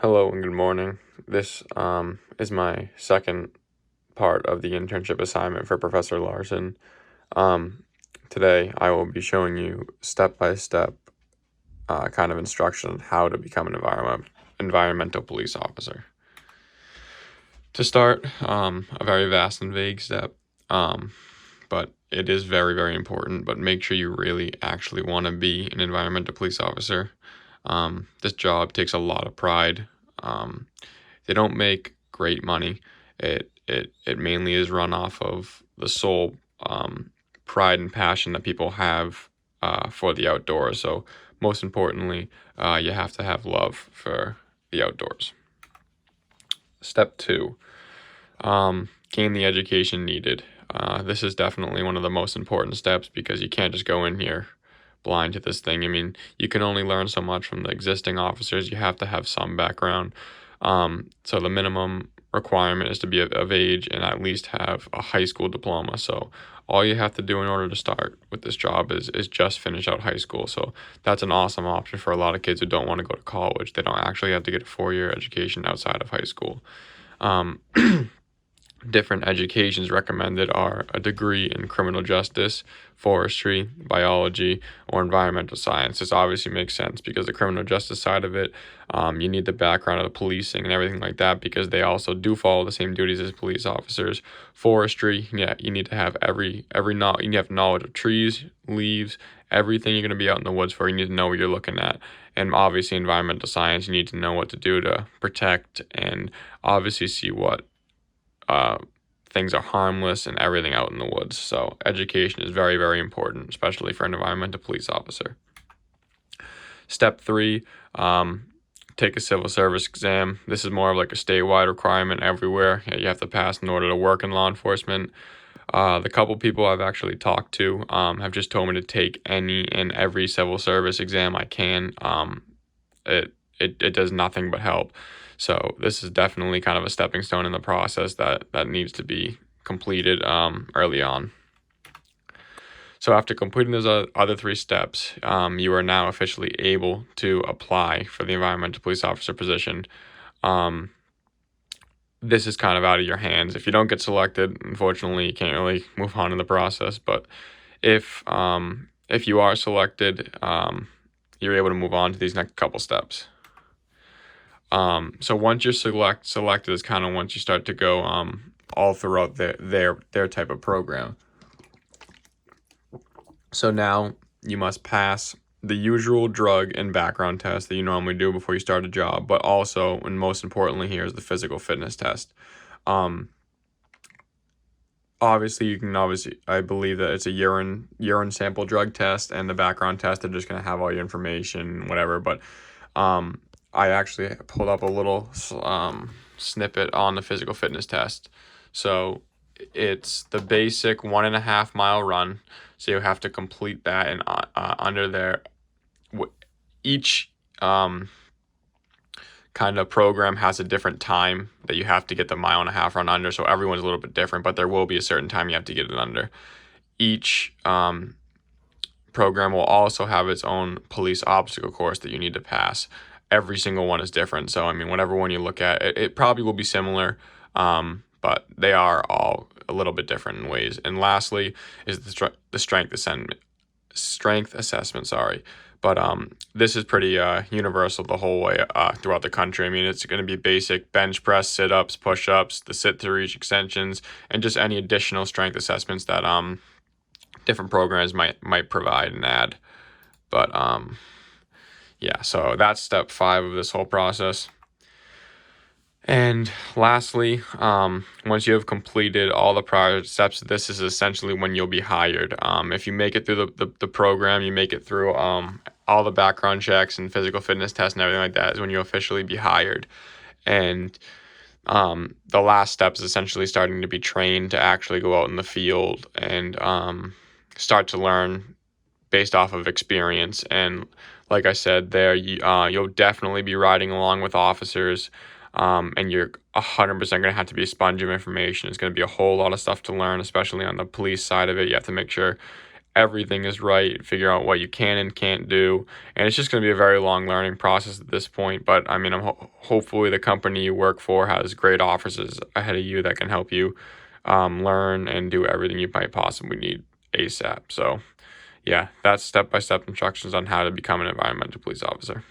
Hello and good morning. This is my second part of the internship assignment for Professor Larson. Um, Today I will be showing you step-by-step kind of instruction on how to become an environmental police officer. To start, a very vast and vague step, but it is very, very important. But make sure you really actually want to be an environmental police officer. This job takes a lot of pride. They don't make great money. It mainly is run off of the sole pride and passion that people have for the outdoors. So most importantly, you have to have love for the outdoors. Step 2, gain the education needed. This is definitely one of the most important steps because you can't just go in here blind to this thing. I mean, you can only learn so much from the existing officers. You have to have some background. So the minimum requirement is to be of age and at least have a high school diploma. So all you have to do in order to start with this job is just finish out high school. So that's an awesome option for a lot of kids who don't want to go to college. They don't actually have to get a 4-year education outside of high school. Different educations recommended are a degree in criminal justice, forestry, biology, or environmental science. This obviously makes sense because the criminal justice side of it, you need the background of the policing and everything like that because they also do follow the same duties as police officers. Forestry, yeah, you need to have you have knowledge of trees, leaves, everything you're going to be out in the woods for. You need to know what you're looking at. And obviously environmental science, you need to know what to do to protect and obviously see what things are harmless and everything out in the woods. So education is very, very important, especially for an environmental police officer. Step 3, take a civil service exam. This is more of like a statewide requirement everywhere. You have to pass in order to work in law enforcement. The couple people I've actually talked to have just told me to take any and every civil service exam I can. It does nothing but help. So this is definitely kind of a stepping stone in the process that needs to be completed early on. So after completing those other 3 steps, you are now officially able to apply for the environmental police officer position. This is kind of out of your hands. If you don't get selected, unfortunately, you can't really move on in the process. But if you are selected, you're able to move on to these next couple steps. So once you're selected is kind of once you start to go all throughout their type of program. So now you must pass the usual drug and background test that you normally do before you start a job, but also, and most importantly here, is the physical fitness test. Obviously, I believe that it's a urine sample drug test, and the background test, they're just going to have all your information, whatever, but I actually pulled up a little snippet on the physical fitness test. So it's the basic 1.5 mile run. So you have to complete that, and under there, each kind of program has a different time that you have to get the 1.5 mile run under. So everyone's a little bit different, but there will be a certain time you have to get it under. Each program will also have its own police obstacle course that you need to pass. Every single one is different. So, I mean, whatever one you look at, it probably will be similar, but they are all a little bit different in ways. And lastly is the strength assessment, sorry. But this is pretty universal the whole way throughout the country. I mean, it's going to be basic bench press, sit-ups, push-ups, the sit-to-reach extensions, and just any additional strength assessments that different programs might provide and add. But yeah, so that's step 5 of this whole process. And lastly, once you have completed all the prior steps, this is essentially when you'll be hired. If you make it through the program, you make it through all the background checks and physical fitness tests and everything like that, is when you'll officially be hired. And the last step is essentially starting to be trained to actually go out in the field and start to learn based off of experience. And like I said, you'll definitely be riding along with officers, and you're 100% going to have to be a sponge of information. It's going to be a whole lot of stuff to learn, especially on the police side of it. You have to make sure everything is right, figure out what you can and can't do, and it's just going to be a very long learning process at this point. But I mean, hopefully the company you work for has great offices ahead of you that can help you learn and do everything you might possibly need ASAP. So yeah, that's step-by-step instructions on how to become an environmental police officer.